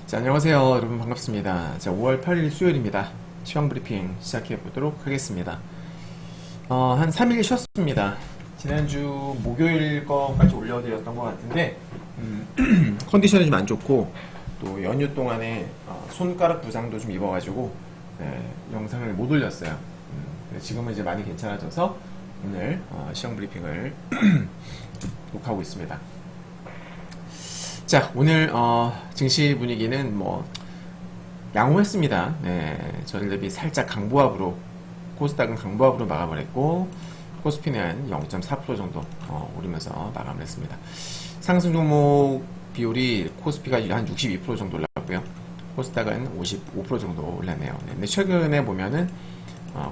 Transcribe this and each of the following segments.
자, 안녕하세요. 여러분 반갑습니다. 자, 5월 8일 수요일입니다. 시황 브리핑 시작해 보도록 하겠습니다. 한 3일 쉬었습니다. 지난주 목요일 거까지 올려드렸던 것 같은데, 컨디션이 좀 안 좋고, 또 연휴 동안에 손가락 부상도 좀 입어가지고, 영상을 못 올렸어요. 지금은 이제 많이 괜찮아져서 오늘 시황 브리핑을 녹화하고 있습니다. 자, 오늘 증시 분위기는 뭐 양호했습니다. 전일 대비 살짝 강보합으로, 코스닥은 강보합으로 마감을 했고, 코스피는 0.4% 정도 오르면서 마감을 했습니다. 상승 종목 비율이 코스피가 한 62% 정도 올랐고요, 코스닥은 55% 정도 올랐네요. 근데 최근에 보면은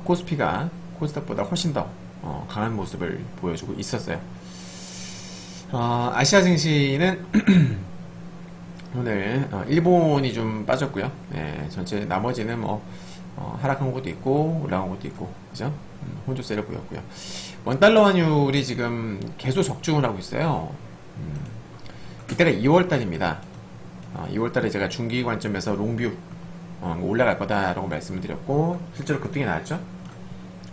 코스피가 코스닥보다 훨씬 더 강한 모습을 보여주고 있었어요. 아시아 증시는 오늘 일본이 좀 빠졌고요. 전체 나머지는 뭐 하락한 곳도 있고 올라간 곳도 있고, 그죠? 혼조세를 보였고요. 원달러 환율이 지금 계속 적중을 하고 있어요. 이때가 2월달입니다. 2월달에 제가 중기 관점에서 롱뷰 올라갈 거다라고 말씀을 드렸고, 실제로 급등이 나왔죠.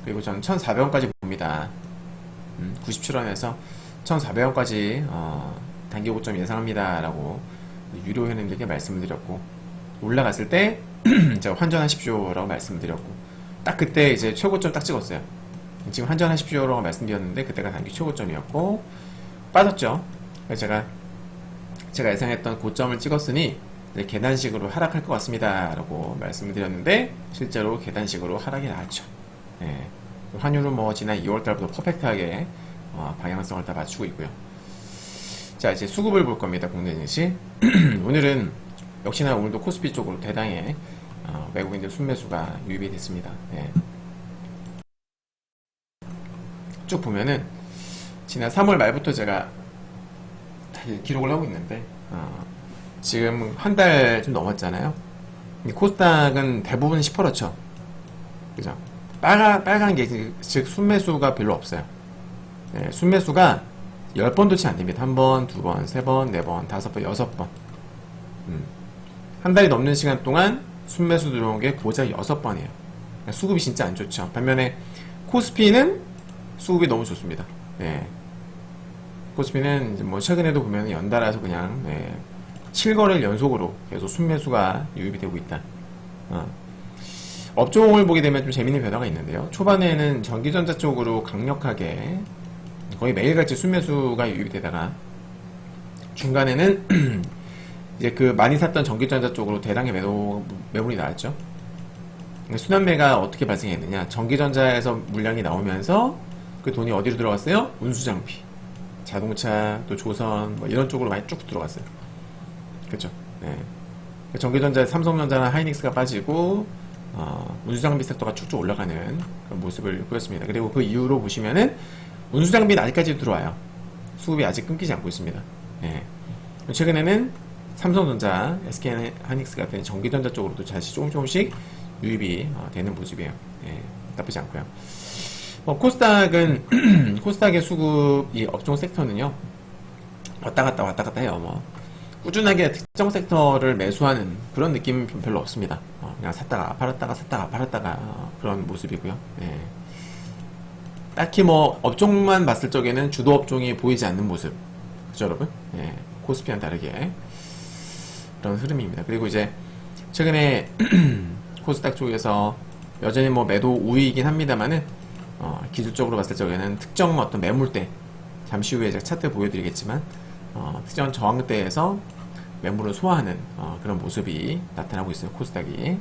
그리고 저는 1,400원까지 봅니다. 97원에서 1,400원까지 단기 고점 예상합니다 라고 유료 회원님들께 말씀을 드렸고, 올라갔을 때 제가 환전하십시오 라고 말씀을 드렸고, 딱 그때 이제 최고점 딱 찍었어요. 지금 환전하십시오 라고 말씀드렸는데 그때가 단기 최고점이었고 빠졌죠. 그래서 제가 예상했던 고점을 찍었으니 이제 계단식으로 하락할 것 같습니다 라고 말씀을 드렸는데, 실제로 계단식으로 하락이 나왔죠. 환율은 뭐 지난 2월달부터 퍼펙트하게 방향성을 다 맞추고 있고요. 자, 이제 수급을 볼 겁니다. 국내 증시. 오늘은 역시나 오늘도 코스피 쪽으로 대량의 외국인들 순매수가 유입이 됐습니다. 쭉 보면은 지난 3월 말부터 제가 기록을 하고 있는데 지금 한 달 좀 넘었잖아요. 코스닥은 대부분 10%죠. 그죠? 빨간 게 즉 순매수가 별로 없어요. 순매수가 10번도 채 안 됩니다. 1번, 2번, 3번, 4번, 5번, 6번. 한 달이 넘는 시간 동안 순매수 들어온 게 고작 6번이에요. 수급이 진짜 안 좋죠. 반면에 코스피는 수급이 너무 좋습니다. 코스피는 이제 뭐 최근에도 보면 연달아서 그냥 7거래일 연속으로 계속 순매수가 유입이 되고 있다. 업종을 보게 되면 좀 재밌는 변화가 있는데요. 초반에는 전기전자 쪽으로 강력하게 거의 매일같이 순매수가 유입이 되다가, 중간에는 이제 그 많이 샀던 전기전자 쪽으로 대량의 매물이 나왔죠. 순환매가 어떻게 발생했느냐, 전기전자에서 물량이 나오면서 그 돈이 어디로 들어갔어요? 운수장비, 자동차, 또 조선 뭐 이런 쪽으로 많이 쭉 들어갔어요. 그렇죠. 전기전자 삼성전자나 하이닉스가 빠지고 운수장비 섹터가 쭉쭉 올라가는 그런 모습을 보였습니다. 그리고 그 이후로 보시면은 운수장비는 아직까지도 들어와요. 수급이 아직 끊기지 않고 있습니다. 최근에는 삼성전자, SK하이닉스 같은 전기전자 쪽으로도 다시 조금씩 유입이 되는 모습이에요. 나쁘지 않고요. 코스닥은 코스닥의 수급, 이 업종 섹터는요, 왔다 갔다 해요. 뭐 꾸준하게 특정 섹터를 매수하는 그런 느낌은 별로 없습니다. 그냥 샀다가 팔았다가 그런 모습이고요. 딱히 뭐 업종만 봤을 적에는 주도 업종이 보이지 않는 모습, 그죠 여러분? 코스피와는 다르게 그런 흐름입니다. 그리고 이제 최근에 코스닥 쪽에서 여전히 뭐 매도 우위이긴 합니다만은 기술적으로 봤을 적에는 특정 어떤 매물대, 잠시 후에 제가 차트 보여드리겠지만 특정 저항대에서 매물을 소화하는 그런 모습이 나타나고 있어요, 코스닥이.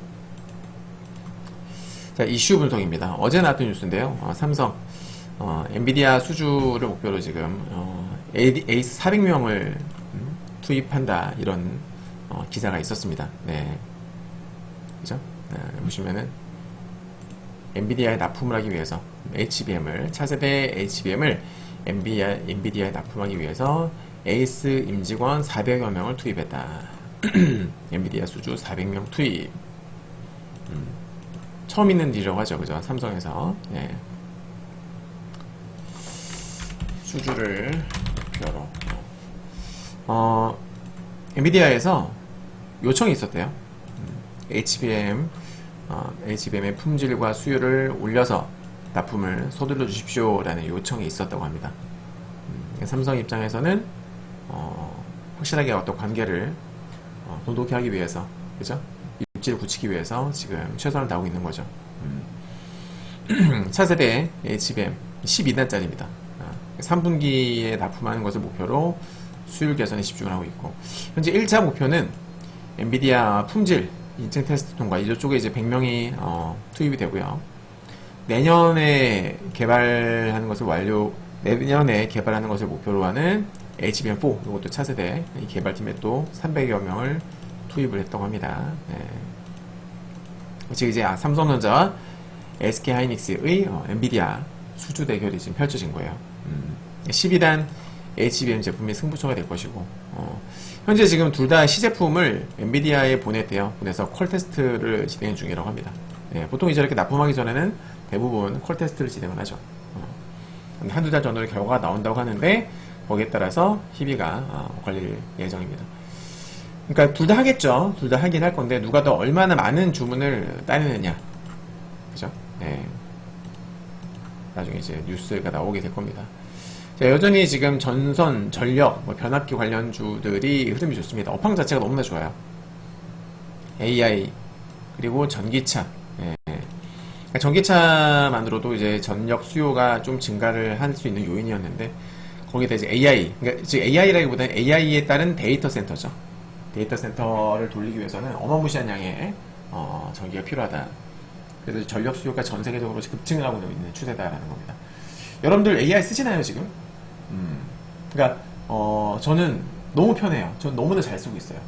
자, 이슈 분석입니다. 어제 나왔던 뉴스인데요. 삼성 엔비디아 수주를 목표로 지금 에이스 400명을 투입한다, 이런 기사가 있었습니다. 그죠? 보시면은 엔비디아에 납품을 하기 위해서 차세대 HBM을 엔비디아에 납품하기 위해서 에이스 임직원 400여 명을 투입했다. 엔비디아 수주 400명 투입. 처음 있는 일이라고 하죠, 그죠? 삼성에서 수주를 목표로 엔비디아에서 요청이 있었대요. HBM의 품질과 수율을 올려서 납품을 서둘러 주십시오 라는 요청이 있었다고 합니다. 삼성 입장에서는 확실하게 어떤 관계를 돈독히 하기 위해서, 그죠? 입지를 굳히기 위해서 지금 최선을 다하고 있는 거죠. 차세대 HBM 12단짜리입니다. 3분기에 납품하는 것을 목표로 수율 개선에 집중을 하고 있고, 현재 1차 목표는 엔비디아 품질 인증 테스트 통과, 이쪽에 이제 100명이 투입이 되고요. 내년에 개발하는 것을 목표로 하는 HBM4, 이것도 차세대 개발팀에 또 300여 명을 투입을 했다고 합니다. 지금 이제 삼성전자와 SK하이닉스의 엔비디아 수주 대결이 지금 펼쳐진 거예요. 12단 HBM 제품이 승부처가 될 것이고, 현재 지금 둘 다 시제품을 엔비디아에 보냈대요. 보내서 퀄 테스트를 진행 중이라고 합니다. 보통 이제 이렇게 납품하기 전에는 대부분 퀄 테스트를 진행을 하죠. 한두 달 전으로 결과가 나온다고 하는데, 거기에 따라서 희비가 걸릴 예정입니다. 그러니까 둘 다 하겠죠. 둘 다 하긴 할 건데, 누가 더 얼마나 많은 주문을 따내느냐, 그죠? 나중에 이제 뉴스가 나오게 될 겁니다. 자, 여전히 지금 전선, 전력, 변압기 관련주들이 흐름이 좋습니다. 업황 자체가 너무나 좋아요. AI, 그리고 전기차. 그러니까 전기차만으로도 이제 전력 수요가 좀 증가를 할 수 있는 요인이었는데, 거기다 이제 AI, 그러니까 즉 AI라기보다는 AI에 따른 데이터 센터죠. 데이터 센터를 돌리기 위해서는 어마무시한 양의 전기가 필요하다. 그래서 전력 수요가 전 세계적으로 급증을 하고 있는 추세다라는 겁니다. 여러분들 AI 쓰시나요, 지금? 그러니까 저는 너무 편해요. 저는 너무나 잘 쓰고 있어요.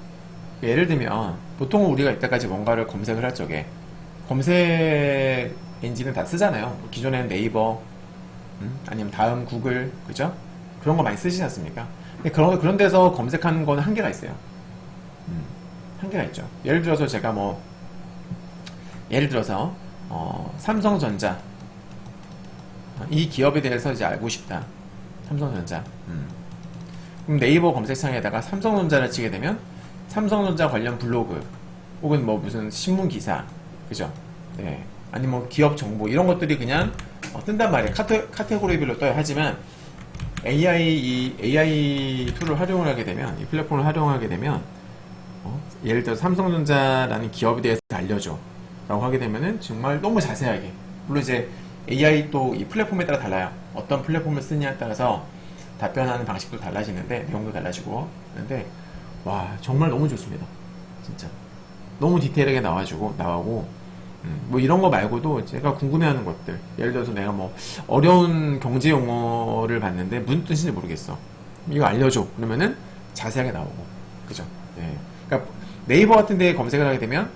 예를 들면 보통 우리가 이때까지 뭔가를 검색을 할 적에 검색 엔진은 다 쓰잖아요. 기존에는 네이버, 아니면 다음 구글, 그죠? 그런 거 많이 쓰시지 않습니까? 근데 그런 데서 검색하는 거는 한계가 있어요. 한계가 있죠. 예를 들어서 제가 삼성전자, 이 기업에 대해서 이제 알고 싶다. 삼성전자. 그럼 네이버 검색창에다가 삼성전자를 치게 되면 삼성전자 관련 블로그, 혹은 무슨 신문 기사, 그죠? 네. 아니 기업 정보, 이런 것들이 그냥 뜬단 말이에요. 카테고리별로 떠요. 하지만 AI 툴을 활용을 하게 되면, 이 플랫폼을 활용하게 되면, 예를 들어 삼성전자라는 기업에 대해서 알려줘 라고 하게 되면은 정말 너무 자세하게, 물론 이제 AI 또 이 플랫폼에 따라 달라요. 어떤 플랫폼을 쓰냐에 따라서 답변하는 방식도 달라지는데, 내용도 달라지고. 그런데 와, 정말 너무 좋습니다. 진짜 너무 디테일하게 나오고, 이런 거 말고도 제가 궁금해하는 것들, 예를 들어서 내가 어려운 경제 용어를 봤는데 무슨 뜻인지 모르겠어, 이거 알려줘 그러면은 자세하게 나오고, 그죠? 그러니까 네이버 같은 데에 검색을 하게 되면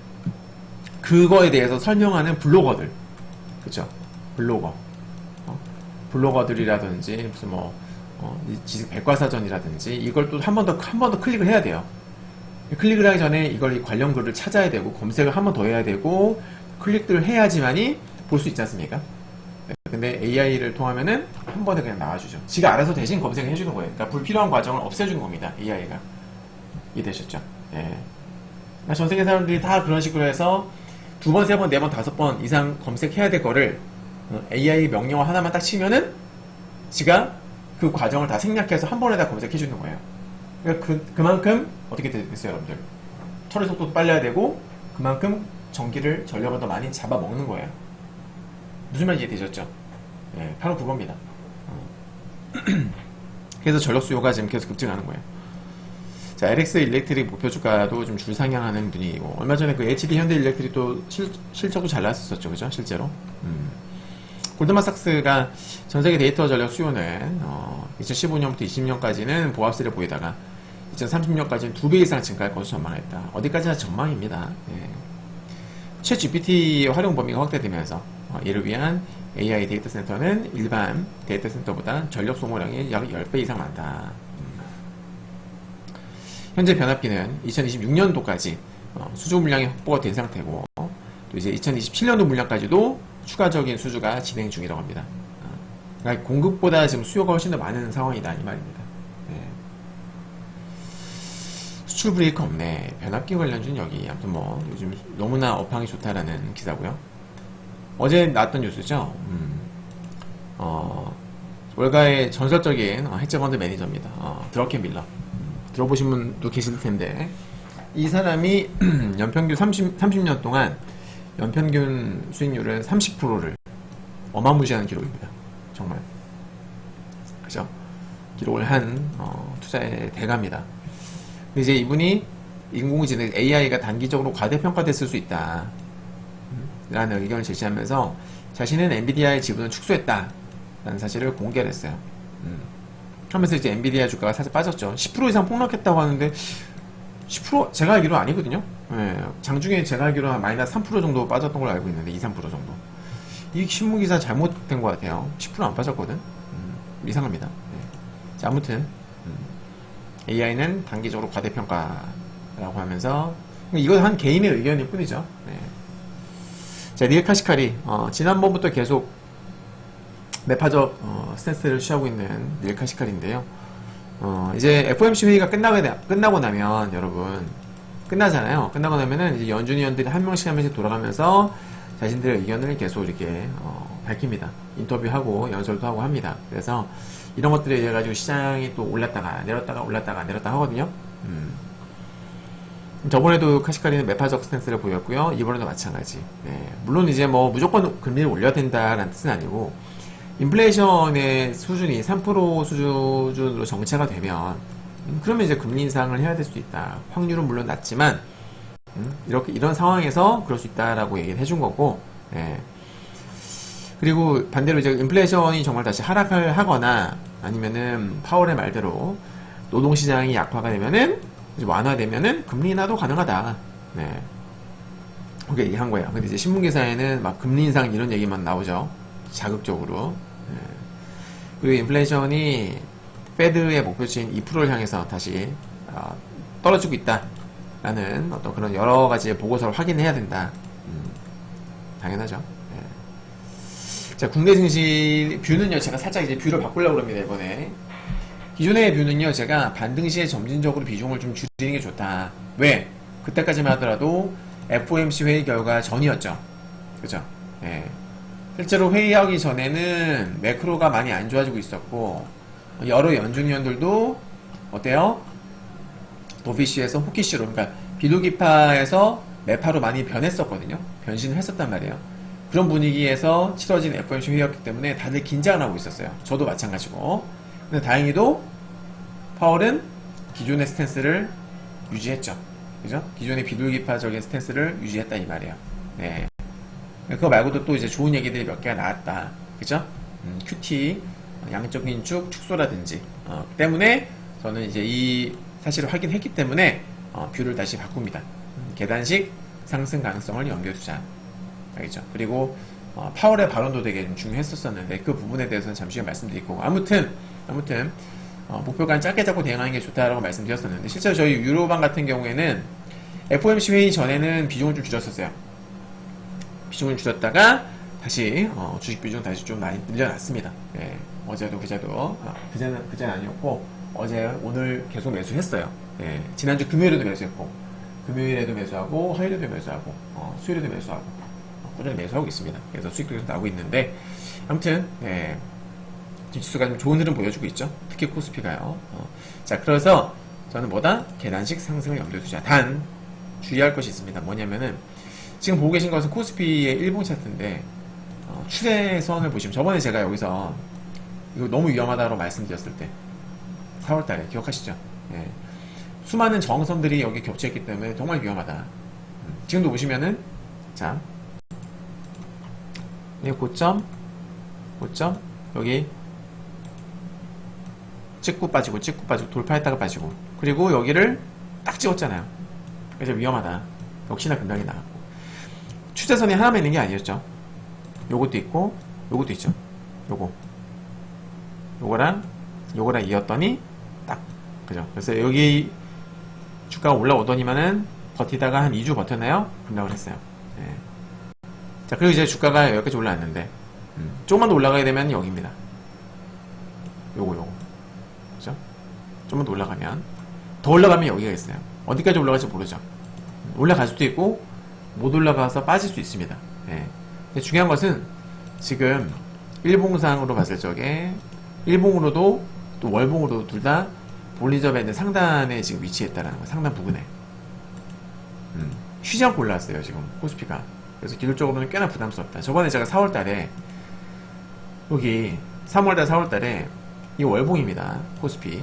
그거에 대해서 설명하는 블로거들, 그죠? 블로거들이라든지 무슨 지식 백과사전이라든지, 이걸 또 한 번 더 클릭을 해야 돼요. 클릭을 하기 전에 이걸 관련 글을 찾아야 되고, 검색을 한 번 더 해야 되고, 클릭들을 해야지만이 볼 수 있지 않습니까? 근데 AI를 통하면은 한 번에 그냥 나와주죠. 지가 알아서 대신 검색을 해주는 거예요. 그러니까 불필요한 과정을 없애주는 겁니다. AI가. 이해되셨죠? 전 세계 사람들이 다 그런 식으로 해서 2번, 3번, 4번, 5번 이상 검색해야 될 거를 AI 명령어 하나만 딱 치면은 지가 그 과정을 다 생략해서 한 번에 다 검색해주는 거예요. 그러니까 그만큼 어떻게 됐어요, 여러분들? 처리 속도도 빨라야 되고, 그만큼 전력을 더 많이 잡아먹는 거예요. 무슨 말인지 이해되셨죠? 바로 그겁니다. 그래서 전력 수요가 지금 계속 급증하는 거예요. 자, LX 일렉트릭 목표 주가도 좀 줄상향하는 분위기고, 얼마 전에 그 HD 현대 일렉트릭도 실적도 잘 나왔었죠, 그죠? 실제로. 골드만삭스가 전세계 데이터 전력 수요는 2015년부터 20년까지는 보합세를 보이다가 2030년까지는 2배 이상 증가할 것으로 전망했다. 어디까지나 전망입니다. 챗 GPT 활용 범위가 확대되면서 이를 위한 AI 데이터 센터는 일반 데이터 센터보다 전력 소모량이 약 10배 이상 많다. 현재 변압기는 2026년도까지 수주 물량이 확보가 된 상태고, 또 이제 2027년도 물량까지도 추가적인 수주가 진행 중이라고 합니다. 그러니까 공급보다 지금 수요가 훨씬 더 많은 상황이다, 이 말입니다. 수출 브레이크 없네. 변압기 관련주는 여기. 아무튼 뭐 요즘 너무나 업황이 좋다라는 기사고요. 어제 나왔던 뉴스죠. 월가의 전설적인 헤지펀드 매니저입니다. 드러켄 밀러. 들어보신 분도 계실 텐데 이 사람이 연평균 30년 동안 연평균 수익률은 30%를 어마무시한 기록입니다. 정말. 그죠? 기록을 한 투자의 대가입니다. 근데 이제 이분이 인공지능 AI가 단기적으로 과대평가됐을 수 있다 라는 의견을 제시하면서 자신은 엔비디아의 지분을 축소했다 라는 사실을 공개를 했어요. 하면서 이제 엔비디아 주가가 살짝 빠졌죠. 10% 이상 폭락했다고 하는데 10% 제가 알기로 아니거든요. 예, 장중에 제가 알기로 한 마이너스 3% 정도 빠졌던 걸로 알고 있는데 2, 3% 정도. 이 신문기사 잘못된 것 같아요. 10% 안 빠졌거든. 이상합니다. 예. 자, 아무튼 AI는 단기적으로 과대평가라고 하면서 이건 한 개인의 의견일 뿐이죠. 네. 자, 닐 카시카리 지난번부터 계속 매파적 스탠스를 취하고 있는 닐 카시카리인데요. 이제 FOMC 회의가 끝나고 나면 여러분 끝나잖아요. 끝나고 나면은 이제 연준위원들이 한 명씩 돌아가면서 자신들의 의견을 계속 이렇게 밝힙니다. 인터뷰하고 연설도 하고 합니다. 그래서 이런 것들에 의해 가지고 시장이 또 올랐다가 내렸다가 올랐다가 내렸다 하거든요. 저번에도 카시카리는 매파적 스탠스를 보였고요. 이번에도 마찬가지. 네. 물론 이제 뭐 무조건 금리를 올려야 된다라는 뜻은 아니고 인플레이션의 수준이 3% 수준으로 정체가 되면 그러면 이제 금리 인상을 해야 될 수도 있다. 확률은 물론 낮지만 이런 상황에서 그럴 수 있다라고 얘기를 해준 거고. 네. 그리고 반대로 이제 인플레이션이 정말 다시 하락을 하거나 아니면은 파월의 말대로 노동시장이 약화가 되면은 완화되면은 금리 인하도 가능하다. 네. 그렇게 얘기한 거예요. 근데 이제 신문기사에는 막 금리 인상 이런 얘기만 나오죠. 자극적으로. 네. 그리고 인플레이션이 페드의 목표치인 2%를 향해서 다시 떨어지고 있다라는 어떤 그런 여러 가지 보고서를 확인해야 된다. 당연하죠. 네. 자, 국내 증시 뷰는요, 제가 살짝 이제 뷰를 바꾸려고 합니다, 이번에. 기존의 뷰는요, 제가 반등 시에 점진적으로 비중을 좀 줄이는 게 좋다. 왜? 그때까지만 하더라도 FOMC 회의 결과 전이었죠. 그죠? 예. 실제로 회의하기 전에는 매크로가 많이 안 좋아지고 있었고, 여러 연준위원들도 어때요? 도피시에서 호키시로, 그러니까 비둘기파에서 매파로 많이 변했었거든요. 변신을 했었단 말이에요. 그런 분위기에서 치러진 FOMC 회의였기 때문에 다들 긴장을 하고 있었어요. 저도 마찬가지고. 근데 다행히도 파월은 기존의 스탠스를 유지했죠. 그죠? 기존의 비둘기파적인 스탠스를 유지했다 이 말이에요. 네. 그거 말고도 또 이제 좋은 얘기들이 몇 개가 나왔다. 그죠? QT 양적인 축소라든지 때문에 저는 이제 이 사실을 확인했기 때문에 뷰를 다시 바꿉니다. 계단식 상승 가능성을 염두두자. 알겠죠? 그리고 파월의 발언도 되게 좀 중요했었는데 그 부분에 대해서는 잠시 후에 말씀드릴 거고 아무튼 목표가는 짧게 잡고 대응하는 게 좋다라고 말씀드렸었는데 실제로 저희 유로방 같은 경우에는 FOMC 회의 전에는 비중을 좀 줄였었어요. 비중을 줄였다가 다시 주식 비중 다시 좀 많이 늘려놨습니다. 예, 어제도 그제도 그제는 아니었고 어제 오늘 계속 매수했어요. 예, 지난주 금요일에도 매수했고 금요일에도 매수하고 화요일에도 매수하고 수요일에도 매수하고 꾸준히 매수하고 있습니다. 그래서 수익도 계속 나오고 있는데 아무튼 예, 지수가 좀 좋은 흐름 보여주고 있죠. 특히 코스피가요. 자, 그래서 저는 뭐다? 계단식 상승을 염두에 두자. 단 주의할 것이 있습니다. 뭐냐면은 지금 보고 계신 것은 코스피의 일봉 차트인데 추세선을 보시면 저번에 제가 여기서 이거 너무 위험하다고 말씀드렸을 때 4월달에 기억하시죠? 예. 수많은 정선들이 여기 겹쳐있기 때문에 정말 위험하다. 지금도 보시면은 자, 이 고점 여기 찍고 빠지고 돌파했다가 빠지고 그리고 여기를 딱 찍었잖아요. 그래서 위험하다. 역시나 금방이 나왔고 추세선이 하나만 있는 게 아니었죠. 요것도 있고 요것도 있죠. 요거랑 이었더니 딱 그죠. 그래서 여기 주가가 올라오더니만은 버티다가 한 2주 버텼나요? 급락을 했어요. 예. 자, 그리고 이제 주가가 여기까지 올라왔는데 조금만 더 올라가게 되면 여기입니다. 요거 그죠? 조금만 더 올라가면 더 올라가면 여기가 있어요. 어디까지 올라갈지 모르죠. 올라갈 수도 있고 못 올라가서 빠질 수 있습니다. 예. 근데 중요한 것은 지금 일봉상으로 봤을 적에 일봉으로도 또 월봉으로도 둘 다 볼린저 밴드 상단에 지금 위치했다라는 거예요. 상단 부근에. 쉬지 않고 올라왔어요 지금 코스피가. 그래서 기술적으로는 꽤나 부담스럽다. 저번에 제가 4월달에 여기 3월달 4월달에 이 월봉입니다. 코스피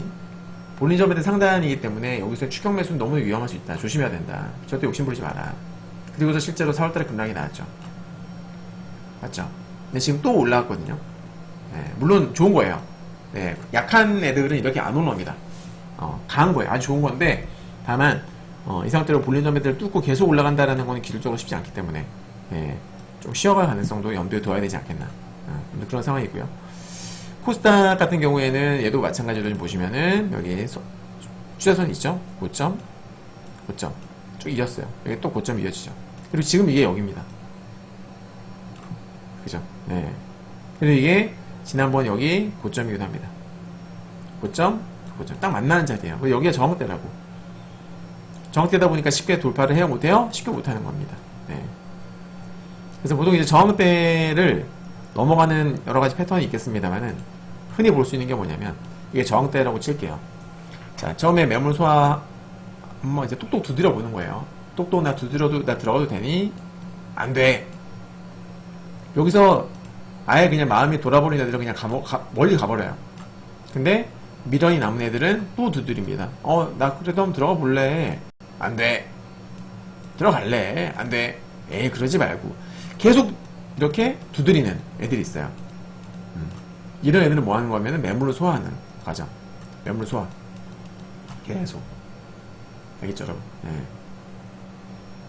볼린저 밴드 상단이기 때문에 여기서 추격 매수는 너무 위험할 수 있다. 조심해야 된다. 절대 욕심부리지 마라. 그리고서 실제로 4월달에 급락이 나왔죠. 맞죠? 근데 지금 또 올라왔거든요. 네, 물론 좋은 거예요. 네, 약한 애들은 이렇게 안 올라옵니다. 강한 거예요. 아주 좋은 건데 다만 이 상태로 볼린저 밴드를 뚫고 계속 올라간다라는 건 기술적으로 쉽지 않기 때문에 좀 쉬어갈 가능성도 염두에 둬야 되지 않겠나. 그런 상황이고요. 코스닥 같은 경우에는 얘도 마찬가지로 좀 보시면은 여기 추세선 있죠? 고점 쭉 이었어요. 여기 또 고점 이어지죠. 그리고 지금 이게 여기입니다. 그죠? 네. 그리고 이게 지난번 여기 고점이기도 합니다. 고점 딱 만나는 자리예요. 그리고 여기가 저항대라고. 저항대다 보니까 쉽게 돌파를 해야 못해요? 쉽게 못하는 겁니다. 네. 그래서 보통 이제 저항대를 넘어가는 여러 가지 패턴이 있겠습니다만은 흔히 볼 수 있는 게 뭐냐면 이게 저항대라고 칠게요. 자, 처음에 매물 소화 한번 이제 똑똑 두드려 보는 거예요. 똑똑 나 들어가도 되니? 안 돼. 여기서 아예 그냥 마음이 돌아버린 애들은 그냥 멀리 가버려요. 근데 미련이 남은 애들은 또 두드립니다. 나 그래도 한번 들어가 볼래. 안 돼. 들어갈래. 안 돼. 에이, 그러지 말고. 계속 이렇게 두드리는 애들이 있어요. 이런 애들은 뭐 하는 거냐면 매물을 소화하는 과정. 매물 소화. 계속. 알겠죠, 여러분? 네.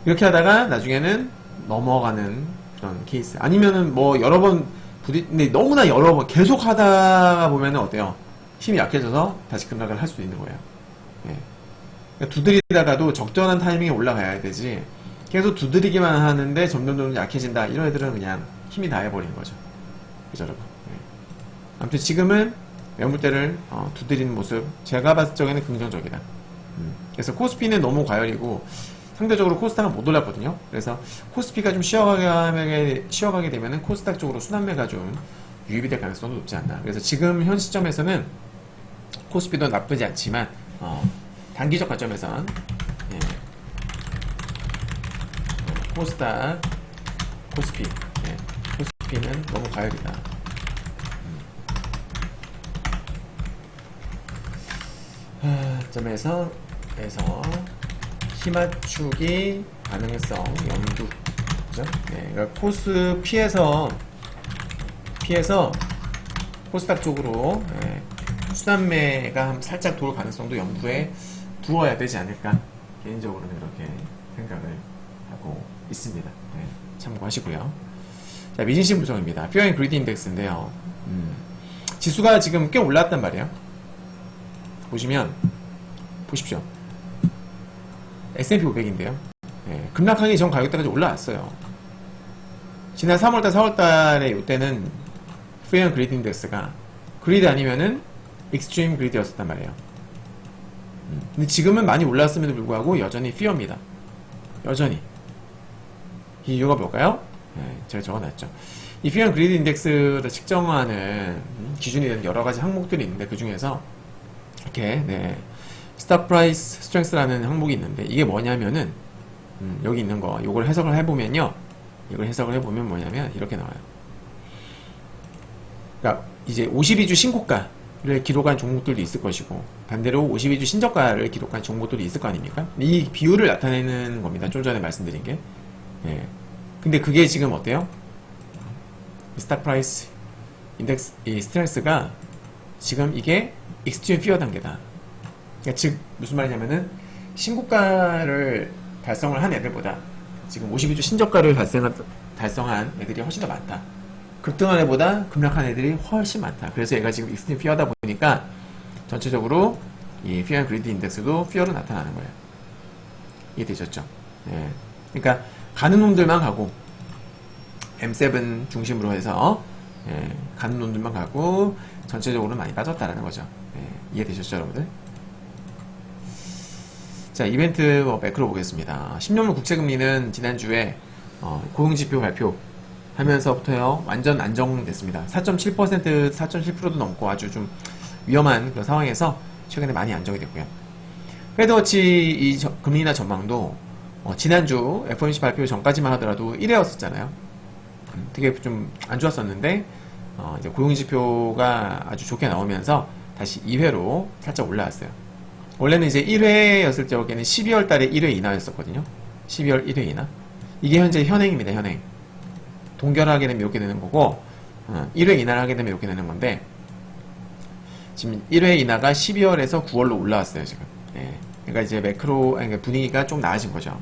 이렇게 하다가 나중에는 넘어가는 그런 케이스. 아니면은 뭐 여러 번 근데 너무나 여러 번 계속 하다가 보면은 어때요? 힘이 약해져서 다시 급락을 할 수도 있는 거예요. 네. 그러니까 두드리다가도 적절한 타이밍에 올라가야 되지. 계속 두드리기만 하는데 점점 약해진다. 이런 애들은 그냥 힘이 다해버리는 거죠. 그죠, 여러분? 네. 아무튼 지금은 매물대를 두드리는 모습 제가 봤을 적에는 긍정적이다. 그래서 코스피는 너무 과열이고 상대적으로 코스닥은 못 올랐거든요. 그래서 코스피가 좀 쉬어가게 되면은 코스닥 쪽으로 순환매가 좀 유입이 될 가능성도 높지 않나. 그래서 지금 현 시점에서는 코스피도 나쁘지 않지만 단기적 관점에선 코스닥, 코스피, 코스피는 너무 과열이다. 점에서 힘맞추기 가능성 염두, 그죠? 네, 그러니까 코스 피해서 코스닥 쪽으로 순환매가 살짝 돌 가능성도 염두에 두어야 되지 않을까, 개인적으로는 이렇게 생각을 하고 있습니다. 네, 참고하시고요. 자, 미진신 부정입니다. Fear and Greed 인덱스인데요. 지수가 지금 꽤 올랐단 말이에요. 보십시오. S&P 500인데요. 급락하기 전 가격대까지 올라왔어요. 지난 3월달, 4월달에 이때는 Fear and Greed 인덱스가 그리드 아니면은 익스트림 그리드였단 말이에요. 근데 지금은 많이 올랐음에도 불구하고 여전히 Fear입니다. 여전히. 이 이유가 뭘까요? 제가 적어놨죠. 이 Fear and Greed 인덱스를 측정하는 기준이 되는 여러 가지 항목들이 있는데 그 중에서 이렇게 스톡 프라이스 스트렝스라는 항목이 있는데 이게 뭐냐면은 여기 있는 거 이걸 해석을 해보면요, 이걸 해석을 해보면 뭐냐면 이렇게 나와요. 그러니까 이제 52주 신고가를 기록한 종목들도 있을 것이고 반대로 52주 신저가를 기록한 종목들도 있을 거 아닙니까? 이 비율을 나타내는 겁니다. 좀 전에 말씀드린 게. 근데 그게 지금 어때요? 스톡 프라이스 인덱스 이 스트렝스가 지금 이게 익스트림 피어 단계다. 그러니까 즉 무슨 말이냐면은 신고가를 달성을 한 애들보다 지금 52주 신저가를 달성한 애들이 훨씬 더 많다. 급등한 애보다 급락한 애들이 훨씬 많다. 그래서 얘가 지금 익스트림 피어다 보니까 전체적으로 이 피어 앤 그리드 인덱스도 피어로 나타나는 거예요. 이해되셨죠? 그러니까 가는 놈들만 가고 M7 중심으로 해서 가는 놈들만 가고 전체적으로 많이 빠졌다라는 거죠. 이해되셨죠, 여러분들? 자, 이벤트 매크로 보겠습니다. 10년물 국채금리는 지난주에 고용지표 발표하면서부터요 완전 안정됐습니다. 4.7%, 4.7%도 넘고 아주 좀 위험한 그런 상황에서 최근에 많이 안정이 됐고요. 페드워치 이 금리 인하 전망도 지난주 FOMC 발표 전까지만 하더라도 1회였었잖아요. 되게 좀 안 좋았었는데 이제 고용지표가 아주 좋게 나오면서 다시 2회로 살짝 올라왔어요. 원래는 이제 1회였을 적에는 12월 달에 1회 인하였었거든요. 12월 1회 인하. 이게 현재 현행입니다, 현행. 동결하게 되면 이렇게 되는 거고, 1회 인하를 하게 되면 이렇게 되는 건데, 지금 1회 인하가 12월에서 9월로 올라왔어요, 지금. 예. 그러니까 이제 매크로, 아니, 분위기가 좀 나아진 거죠.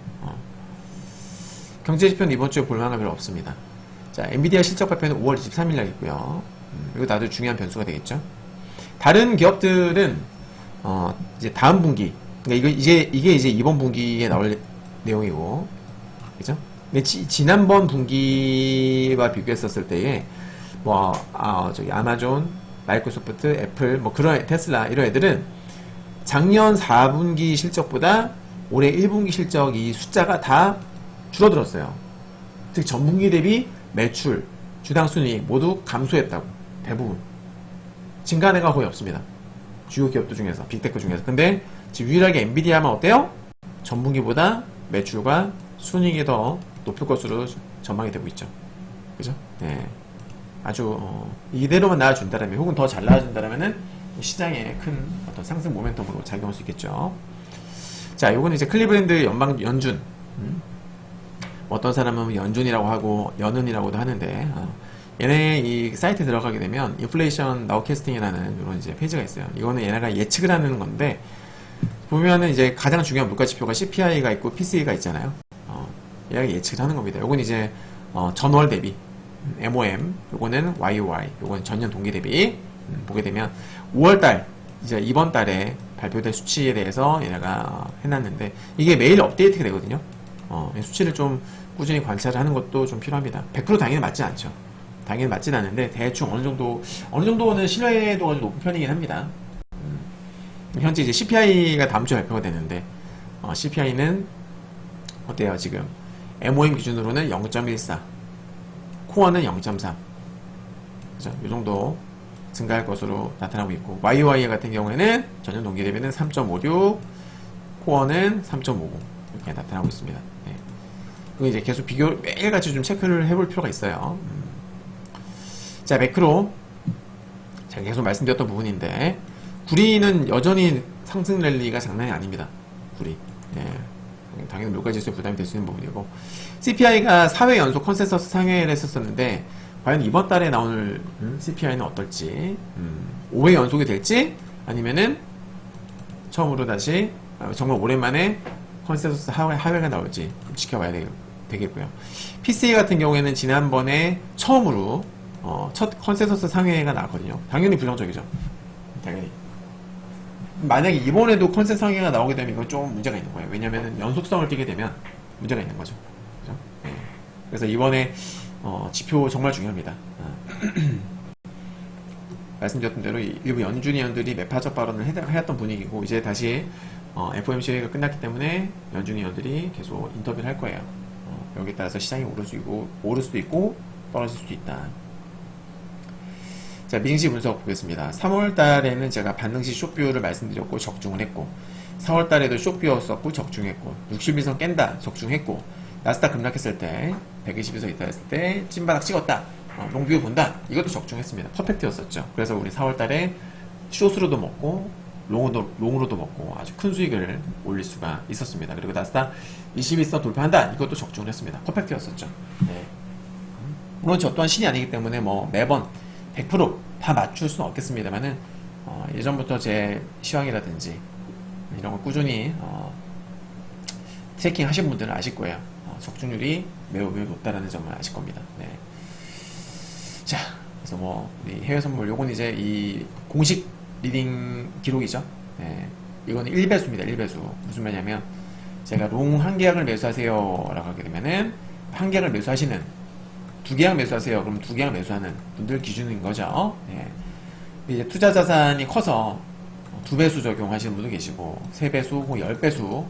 경제지표는 이번 주에 볼만한 별로 없습니다. 자, 엔비디아 실적 발표는 5월 23일 날 있고요. 이거 나도 중요한 변수가 되겠죠. 다른 기업들은 이제 다음 분기, 그러니까 이게 이제 이번 분기에 나올 내용이고, 그죠? 근데 지난번 분기와 비교했었을 때에, 저기 아마존, 마이크로소프트, 애플, 그런 테슬라, 이런 애들은 작년 4분기 실적보다 올해 1분기 실적 이 숫자가 다 줄어들었어요. 즉, 전분기 대비 매출, 주당 순이익 모두 감소했다고, 대부분. 증가한 애가 거의 없습니다. 주요 기업들 중에서, 빅테크 중에서. 근데 지금 유일하게 엔비디아만 어때요? 전분기보다 매출과 순이익이 더 높을 것으로 전망이 되고 있죠. 그죠? 네. 아주 이대로만 나아준다면, 혹은 더 잘 나아준다면은 시장에 큰 어떤 상승 모멘텀으로 작용할 수 있겠죠. 자, 요거는 이제 클리브랜드 연준. 어떤 사람은 연준이라고 하고 연은이라고도 하는데, 얘네 이 사이트에 들어가게 되면 인플레이션 나우캐스팅이라는 이런 이제 페이지가 있어요. 이거는 얘네가 예측을 하는 건데, 보면은 이제 가장 중요한 물가 지표가 CPI가 있고 PCE가 있잖아요. 얘가 예측을 하는 겁니다. 요건 이제 전월 대비 MOM, 요거는 YOY, 요건 전년 동기 대비 보게 되면 5월달 이제 이번 달에 발표될 수치에 대해서 얘네가 해놨는데, 이게 매일 업데이트가 되거든요. 수치를 좀 꾸준히 관찰을 하는 것도 좀 필요합니다. 100% 당연히 맞지 않죠. 당연히 맞진 않는데 대충 어느 정도는 신뢰도가 좀 높은 편이긴 합니다. 현재 이제 CPI가 다음 주에 발표가 되는데, CPI는 어때요? 지금 MOM 기준으로는 0.14, 코어는 0.3, 그죠? 이 정도 증가할 것으로 나타나고 있고, YOY 같은 경우에는 전년 동기 대비는 3.56, 코어는 3.50 이렇게 나타나고 있습니다. 네. 그거 이제 계속 매일같이 좀 체크를 해볼 필요가 있어요. 자, 매크로. 제가 계속 말씀드렸던 부분인데, 구리는 여전히 상승 랠리가 장난이 아닙니다. 구리. 예. 당연히 물가지수에 부담이 될 수 있는 부분이고, CPI가 4회 연속 컨센서스 상회를 했었었는데, 과연 이번 달에 나올 CPI는 어떨지, 5회 연속이 될지, 아니면은 처음으로 다시 정말 오랜만에 컨센서스 하회가 나올지 지켜봐야 되겠고요. PCE 같은 경우에는 지난번에 처음으로 첫 컨센서스 상회가 나왔거든요. 당연히 부정적이죠. 당연히. 만약에 이번에도 컨센서스 상회가 나오게 되면 이건 좀 문제가 있는 거예요. 왜냐면은 연속성을 띠게 되면 문제가 있는 거죠. 그죠? 네. 그래서 이번에 지표 정말 중요합니다. 말씀드렸던 대로 일부 연준위원들이 매파적 발언을 해왔던 분위기고, 이제 다시 FOMC가 끝났기 때문에 연준위원들이 계속 인터뷰를 할 거예요. 여기에 따라서 시장이 오를 수도 있고 떨어질 수도 있다. 자, 미증시 분석 보겠습니다. 3월 달에는 제가 반등시 숏뷰를 말씀드렸고 적중을 했고, 4월 달에도 숏뷰였었고 적중했고, 60일선 깬다 적중했고, 나스닥 급락했을 때 120에서 있다 했을 때 찐바닥 찍었다, 롱뷰 본다, 이것도 적중했습니다. 퍼펙트였었죠. 그래서 우리 4월 달에 숏으로도 먹고 롱으로도 먹고 아주 큰 수익을 올릴 수가 있었습니다. 그리고 나스닥 21선 돌파한다, 이것도 적중을 했습니다. 퍼펙트였었죠. 네. 물론 저 또한 신이 아니기 때문에 매번 100%다 맞출 수는 없겠습니다만은, 예전부터 제 시황이라든지 이런 거 꾸준히 트래킹 하신 분들은 아실 거예요. 적중률이 매우 높다라는 점을 아실 겁니다. 네. 자, 그래서 우리 해외 선물, 요건 이제 이 공식 리딩 기록이죠. 네. 이거는 1배수입니다. 1배수. 무슨 말이냐면, 제가 롱 한 계약을 매수하세요 라고 하게 되면은, 한 계약을 매수하시는, 두 계약 매수하세요. 그럼 두 계약 매수하는 분들 기준인 거죠. 네. 이제 투자 자산이 커서 2배수 적용하시는 분도 계시고, 3배수 혹은 10배수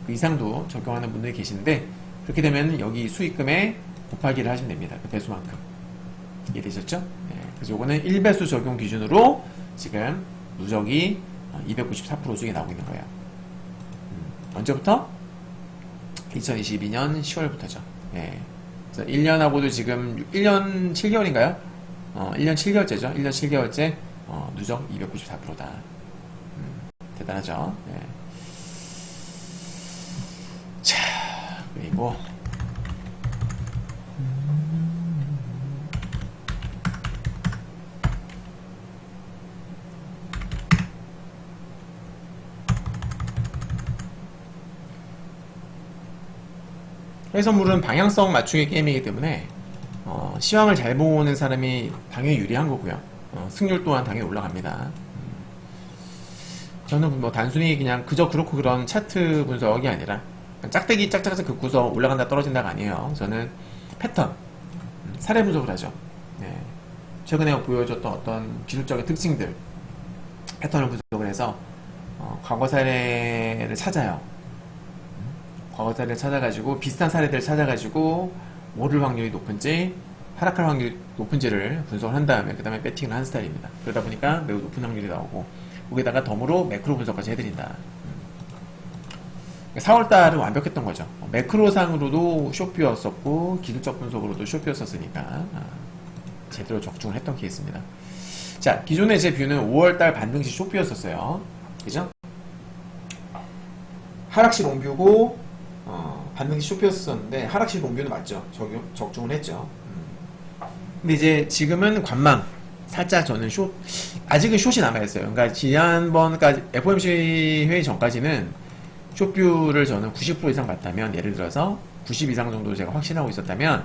그 이상도 적용하는 분들이 계시는데 그렇게 되면 여기 수익금에 곱하기를 하시면 됩니다. 그 배수만큼. 이해되셨죠? 네. 그래서 요거는 1배수 적용 기준으로 지금 누적이 294% 수익이 나오고 있는 거예요. 언제부터? 2022년 10월부터죠. 예. 그래서 1년하고도 지금 1년 7개월인가요? 1년 7개월째죠. 1년 7개월째 누적 294%다. 대단하죠. 예. 자, 그리고 해선물은 방향성 맞추기 게임이기 때문에 시황을 잘 보는 사람이 당연히 유리한 거고요. 승률 또한 당연히 올라갑니다. 저는 뭐 단순히 그냥 그저 그렇고 그런 차트 분석이 아니라 짝대기 짝짝짝 긋고서 올라간다 떨어진다가 아니에요. 저는 패턴, 사례 분석을 하죠. 네. 최근에 보여줬던 어떤 기술적인 특징들, 패턴을 분석을 해서 과거 사례를 찾아요. 과거 사례를 찾아가지고 비슷한 사례들을 찾아가지고 오를 확률이 높은지 하락할 확률이 높은지를 분석을 한 다음에 그 다음에 배팅을 한 스타일입니다. 그러다 보니까 매우 높은 확률이 나오고 거기다가 덤으로 매크로 분석까지 해드린다. 4월달은 완벽했던 거죠. 매크로상으로도 쇼뷰였었고 기술적 분석으로도 쇼뷰였었으니까 제대로 적중을 했던 케이스입니다. 자, 기존의 제 뷰는 5월달 반등시 쇼뷰였었어요. 그죠? 하락시 롱뷰고 반등시 쇼뷰였었는데 하락시 롱뷰는 맞죠. 적중을 했죠. 근데 이제 지금은 관망 살짝 저는 아직은 숏이 남아있어요. 그러니까 지난번까지 FOMC 회의 전까지는 숏뷰를 저는 90% 이상 봤다면, 예를 들어서 90 이상 정도 제가 확신하고 있었다면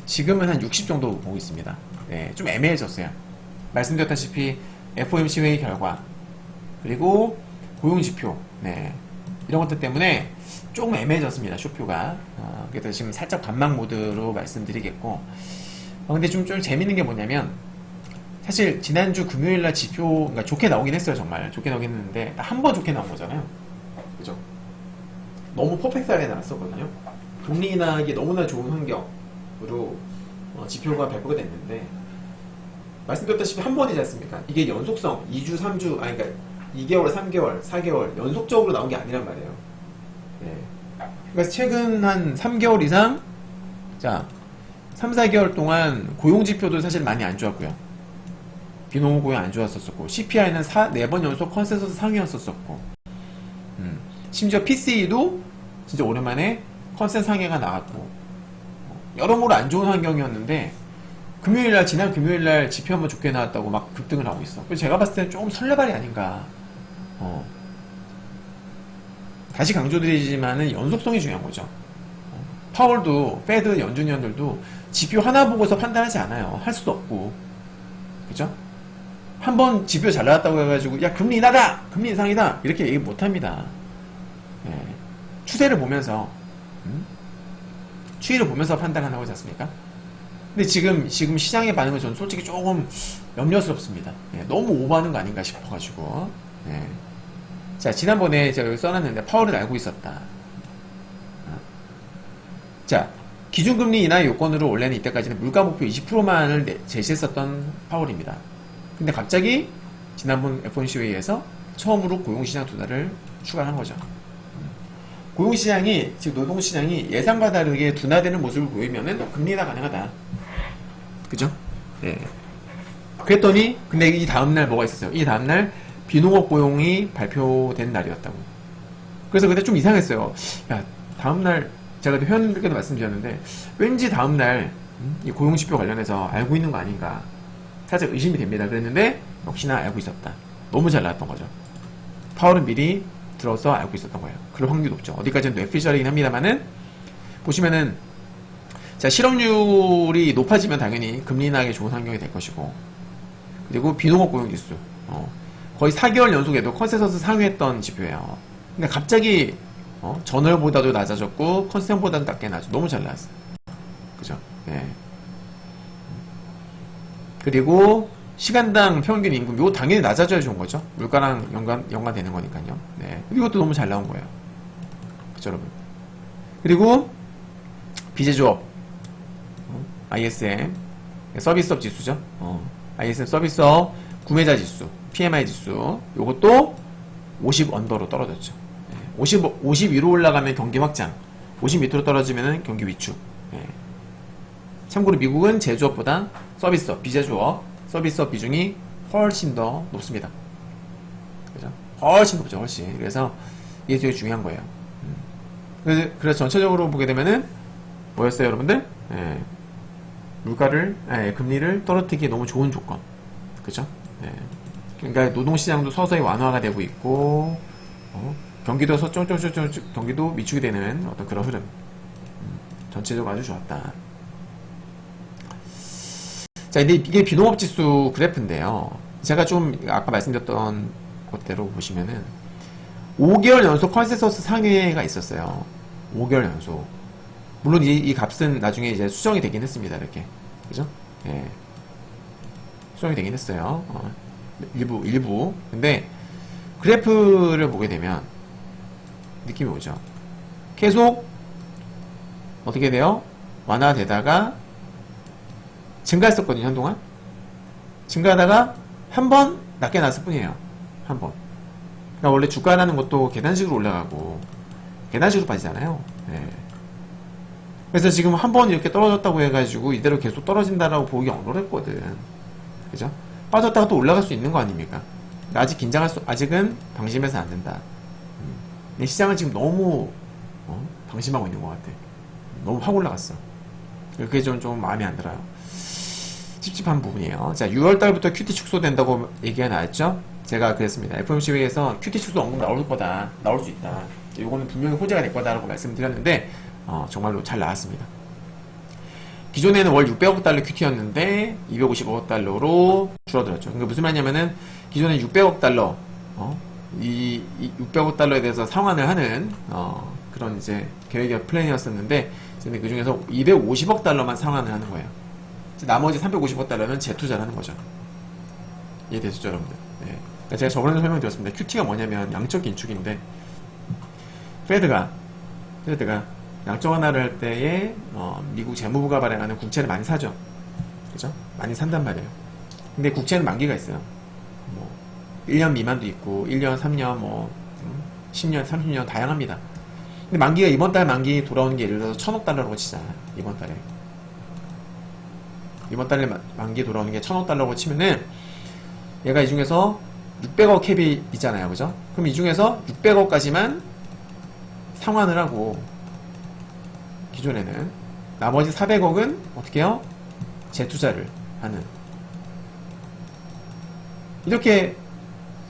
지금은 한 60 정도 보고 있습니다. 네, 좀 애매해졌어요. 말씀드렸다시피 FOMC 회의 결과 그리고 고용지표, 네, 이런 것들 때문에 조금 애매해졌습니다. 숏뷰가. 그래서 지금 살짝 관망 모드로 말씀드리겠고, 근데 좀 재밌는 게 뭐냐면, 사실 지난주 금요일날 지표, 그러니까 좋게 나오긴 했어요. 정말 좋게 나오긴 했는데 한 번 좋게 나온 거잖아요. 그죠? 너무 퍼펙트하게 나왔었거든요. 금리 인하하기 너무나 좋은 환경으로 지표가 발표가 됐는데, 말씀드렸다시피 한 번이지 않습니까? 이게 연속성 2주, 3주, 그러니까 2개월, 3개월, 4개월 연속적으로 나온 게 아니란 말이에요. 네. 그러니까 최근 한 3개월 이상, 자, 3, 4개월 동안 고용지표도 사실 많이 안 좋았고요. 비농업 고용 안 좋았었고, CPI는 4번 연속 컨센서스 상위였었고, 심지어 PCE도 진짜 오랜만에 컨센 상해가 나왔고, 여러모로 안 좋은 환경이었는데 금요일날, 지난 금요일날 지표 한번 좋게 나왔다고 막 급등을 하고 있어. 그래서 제가 봤을 때는 조금 설레발이 아닌가. 다시 강조드리지만은 연속성이 중요한 거죠. 파월도, 페드 연준위원들도 지표 하나 보고서 판단하지 않아요. 할 수도 없고. 그죠? 한번 지표 잘 나왔다고 해가지고, 야, 금리 인하다! 금리 인상이다! 이렇게 얘기 못 합니다. 예. 추세를 보면서, 추이를 보면서 판단하는 거지 않습니까? 근데 지금 시장의 반응은 저는 솔직히 조금 염려스럽습니다. 예. 너무 오버하는 거 아닌가 싶어가지고. 예. 자, 지난번에 제가 여기 써놨는데, 파월은 알고 있었다. 자, 기준금리 인하 요건으로 원래는 이때까지는 물가 목표 20%만을 제시했었던 파월입니다. 근데 갑자기 지난번 FOMC 회의에서 처음으로 고용시장 둔화를 추가한 거죠. 고용시장이, 즉 노동시장이 예상과 다르게 둔화되는 모습을 보이면은 금리 인하 가능하다. 그죠? 네. 그랬더니, 근데 이 다음날 뭐가 있었어요? 이 다음날 비농업 고용이 발표된 날이었다고. 그래서 그때 좀 이상했어요. 야, 다음날, 제가 회원님들께도 말씀드렸는데, 왠지 다음날 이 고용지표 관련해서 알고 있는 거 아닌가 살짝 의심이 됩니다. 그랬는데 역시나 알고 있었다. 너무 잘 나왔던 거죠. 파월은 미리 들어서 알고 있었던 거예요. 그럴 확률이 높죠. 어디까지는 뇌피셜이긴 합니다만은, 보시면은, 자, 실업률이 높아지면 당연히 금리 인하하기 좋은 환경이 될 것이고, 그리고 비농업 고용 지수, 거의 4개월 연속에도 컨센서스 상회했던 지표예요. 근데 갑자기 전월보다도 낮아졌고 컨센보다도 낮게 나죠. 너무 잘 나왔어요. 그죠? 예. 그리고 시간당 평균 임금, 이거 당연히 낮아져야 좋은 거죠. 물가랑 연관되는 거니까요. 네. 이것도 너무 잘 나온 거예요. 그죠, 여러분? 그리고 비제조업, ISM, 서비스업 지수죠. ISM 서비스업 구매자 지수, PMI 지수, 요것도 50 언더로 떨어졌죠. 50 위로 올라가면 경기 확장, 50 밑으로 떨어지면 경기 위축. 참고로 미국은 제조업보다 서비스업, 비제조업, 서비스업 비중이 훨씬 더 높습니다. 그죠? 훨씬 높죠, 훨씬. 그래서 이게 되게 중요한 거예요. 그래서 전체적으로 보게 되면은 뭐였어요, 여러분들? 물가를, 금리를 떨어뜨리기 너무 좋은 조건. 그죠? 그러니까 노동시장도 서서히 완화가 되고 있고, 경기도 경기도 위축이 되는 어떤 그런 흐름. 전체적으로 아주 좋았다. 자, 근데 이게 비농업 지수 그래프인데요. 제가 좀 아까 말씀드렸던 것대로 보시면은 5개월 연속 컨센서스 상회가 있었어요. 5개월 연속. 물론 이 값은 나중에 이제 수정이 되긴 했습니다. 이렇게. 그죠? 수정이 되긴 했어요. 일부. 근데 그래프를 보게 되면 느낌이 오죠. 계속 어떻게 돼요? 완화되다가 증가했었거든요, 한동안. 증가하다가 한 번 낮게 났을 뿐이에요. 한 번. 그러니까 원래 주가라는 것도 계단식으로 올라가고 계단식으로 빠지잖아요. 그래서 지금 한 번 이렇게 떨어졌다고 해가지고 이대로 계속 떨어진다라고 보기 어렵거든. 그죠? 빠졌다가 또 올라갈 수 있는 거 아닙니까? 그러니까 아직은 방심해서 안 된다. 근데 시장은 지금 너무 방심하고 있는 것 같아. 너무 확 올라갔어. 그게 좀 마음에 안 들어요. 찝찝한 부분이에요. 자, 6월달부터 QT 축소된다고 얘기가 나왔죠? 제가 그랬습니다. FOMC에서 QT 축소 언급 나올 거다. 나올 수 있다. 이거는 분명히 호재가 될 거다라고 말씀드렸는데 정말로 잘 나왔습니다. 기존에는 월 600억 달러 QT였는데 250억 달러로 줄어들었죠. 그러니까 무슨 말이냐면은 기존에 600억 달러 이 600억 달러에 대해서 상환을 하는 그런 이제 계획의 플랜이었었는데 이제 그 중에서 250억 달러만 상환을 하는 거예요. 나머지 350억 달러는 재투자를 하는 거죠. 이해되시죠, 여러분들? 그러니까 제가 저번에도 설명드렸습니다. QT가 뭐냐면 양적 긴축인데 페드가 양적 완화를 할 때에 미국 재무부가 발행하는 국채를 많이 사죠. 그죠? 많이 산단 말이에요. 근데 국채는 만기가 있어요. 1년 미만도 있고 1년, 3년, 10년, 30년 다양합니다. 근데 만기가 이번 달 만기 돌아오는 게 예를 들어서 1000억 달러라고 치잖아요. 이번 달에 만기 돌아오는 게 1000억 달러라고 치면은 얘가 이 중에서 600억 캡이 있잖아요. 그죠? 그럼 이 중에서 600억까지만 상환을 하고 기존에는 나머지 400억은 어떻게 해요? 재투자를 하는 이렇게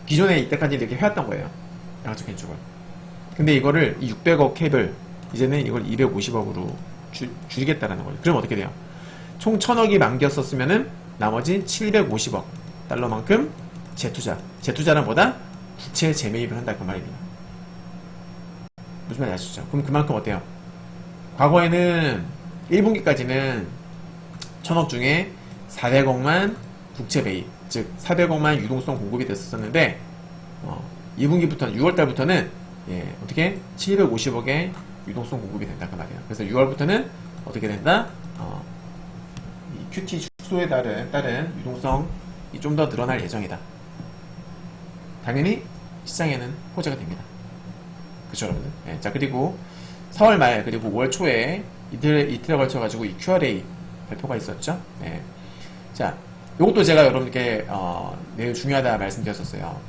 기존에 이때까지 이렇게 해왔던 거예요. 양적 긴축을. 근데 이거를 이 600억 캡을 이제는 이걸 250억으로 줄이겠다라는 거예요. 그럼 어떻게 돼요? 총 1000억이 만기였었으면은 나머지 750억 달러만큼 재투자는 뭐다? 국채 재매입을 한다 그 말입니다. 무슨 말인지 아시죠? 그럼 그만큼 어때요? 과거에는 1분기까지는 1000억 중에 400억만 국채 매입, 즉 400억만 유동성 공급이 됐었는데 2분기부터 6월달부터는 어떻게 750억의 유동성 공급이 된다 그 말이에요. 그래서 6월부터는 어떻게 된다? 이 QT 축소에 따른 유동성이 좀 더 늘어날 예정이다. 당연히 시장에는 호재가 됩니다. 그쵸, 여러분들? 자, 그리고 4월 말 그리고 5월 초에 이틀에 걸쳐가지고 이 QRA 발표가 있었죠. 자, 요것도 제가 여러분께 매우 중요하다 말씀드렸었어요.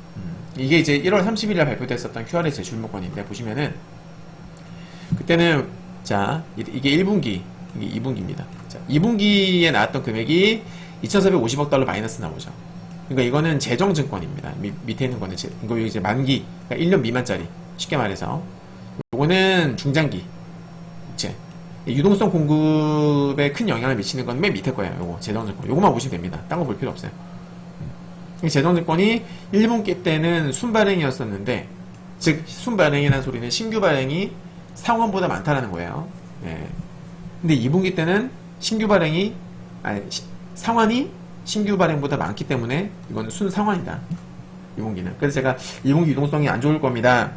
이게 이제 1월 30일에 발표됐었던 QRA 제출문건인데 보시면은 그때는 자 이게 1분기 이게 2분기입니다. 자, 2분기에 나왔던 금액이 2,450억 달러 마이너스 나오죠. 그러니까 이거는 재정증권입니다. 밑에 있는 거는 이거 이제 만기, 그러니까 1년 미만짜리. 쉽게 말해서 요거는 중장기 국채. 유동성 공급에 큰 영향을 미치는 건 맨 밑에 거예요. 요거 재정증권. 요거만 보시면 됩니다. 딴 거 볼 필요 없어요. 재정증권이 1분기 때는 순발행이었었는데, 즉 순발행이라는 소리는 신규 발행이 상환보다 많다라는 거예요. 근데 2분기 때는 상환이 신규 발행보다 많기 때문에 이건 순상환이다. 2분기는. 그래서 제가 2분기 유동성이 안 좋을 겁니다.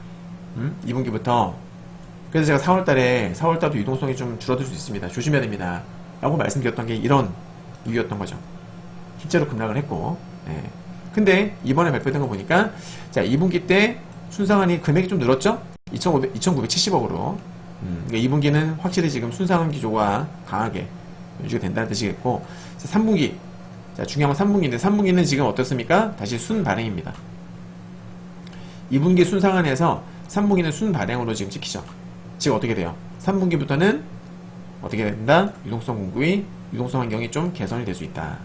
2분기부터. 그래서 제가 4월달도 유동성이 좀 줄어들 수 있습니다. 조심해야 됩니다. 라고 말씀드렸던 게 이런 이유였던 거죠. 실제로 급락을 했고, 예. 근데 이번에 발표된 거 보니까, 자, 2분기 때 순상한이 금액이 좀 늘었죠? 2,970억으로. 그러니까 2분기는 확실히 지금 순상한 기조가 강하게 유지가 된다는 뜻이겠고, 3분기. 자, 중요한 건 3분기인데, 3분기는 지금 어떻습니까? 다시 순 발행입니다. 2분기 순상한에서 3분기는 순 발행으로 지금 찍히죠. 지금 어떻게 돼요? 3분기부터는 어떻게 된다? 유동성 환경이 좀 개선이 될 수 있다.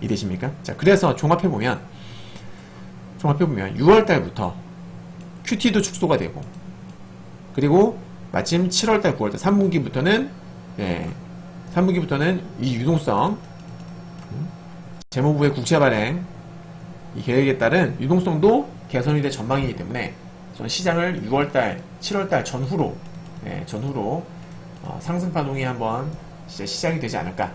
이해되십니까? 자, 그래서 종합해보면 6월달부터 QT도 축소가 되고, 그리고 마침 7월달, 9월달, 3분기부터는, 예, 3분기부터는 이 유동성, 재무부의 국채 발행, 이 계획에 따른 유동성도 개선이 될 전망이기 때문에, 저는 시장을 6월달, 7월달 전후로, 예, 상승 파동이 한번 진짜 시작이 되지 않을까.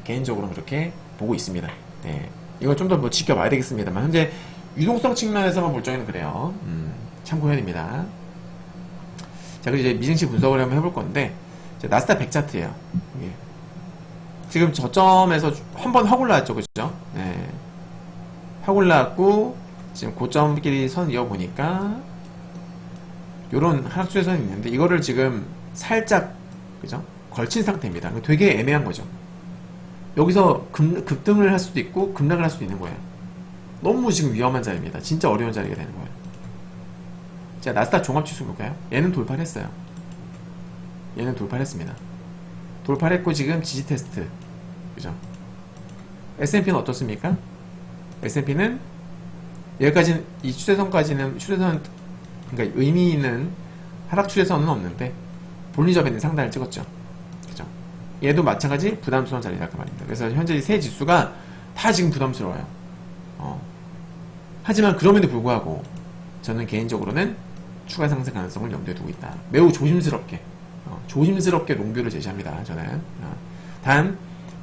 개인적으로는 그렇게 보고 있습니다. 예, 이건 좀 더 뭐 지켜봐야 되겠습니다만, 현재 유동성 측면에서만 볼 적에는 그래요. 참고해야 됩니다. 자, 그리고 이제 미증시 분석을 한번 해볼 건데, 나스닥 100 차트예요. 예. 지금 저점에서 한번 확 올라왔죠, 그죠? 예. 확 올라왔고, 지금 고점끼리 선 이어보니까, 요런 하락 추세선이 있는데, 이거를 지금 살짝, 그죠? 걸친 상태입니다. 되게 애매한 거죠. 여기서 급등을 할 수도 있고, 급락을 할 수도 있는 거예요. 너무 지금 위험한 자리입니다. 진짜 어려운 자리가 되는 거예요. 자, 나스닥 종합지수 볼까요? 얘는 돌파를 했어요. 얘는 돌파를 했습니다. 돌파를 했고, 지금 지지 테스트. 그죠? S&P는 어떻습니까? S&P는 여기까지는, 이 추세선, 그러니까 의미 있는 하락 추세선은 없는데, 볼리저밴드 상단을 찍었죠. 그죠? 얘도 마찬가지 부담스러운 자리다, 그 말입니다. 그래서 현재 세 지수가 다 지금 부담스러워요. 하지만 그럼에도 불구하고, 저는 개인적으로는 추가 상승 가능성을 염두에 두고 있다. 매우 조심스럽게 롱뷰를 제시합니다. 저는. 단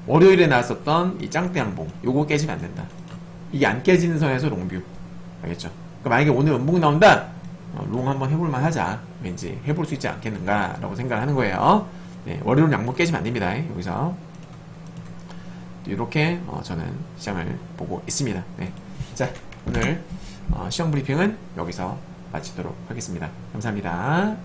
월요일에 나왔었던 이 짱대 양봉, 요거 깨지면 안 된다. 이게 안 깨지는 선에서 롱뷰, 알겠죠? 그러니까 만약에 오늘 음봉 나온다, 롱 한번 해볼만 하자. 왠지 해볼 수 있지 않겠는가 라고 생각을 하는 거예요. 네, 월요일 양봉 깨지면 안 됩니다. 여기서 이렇게 저는 시장을 보고 있습니다. 네. 자, 오늘 시험 브리핑은 여기서 마치도록 하겠습니다. 감사합니다.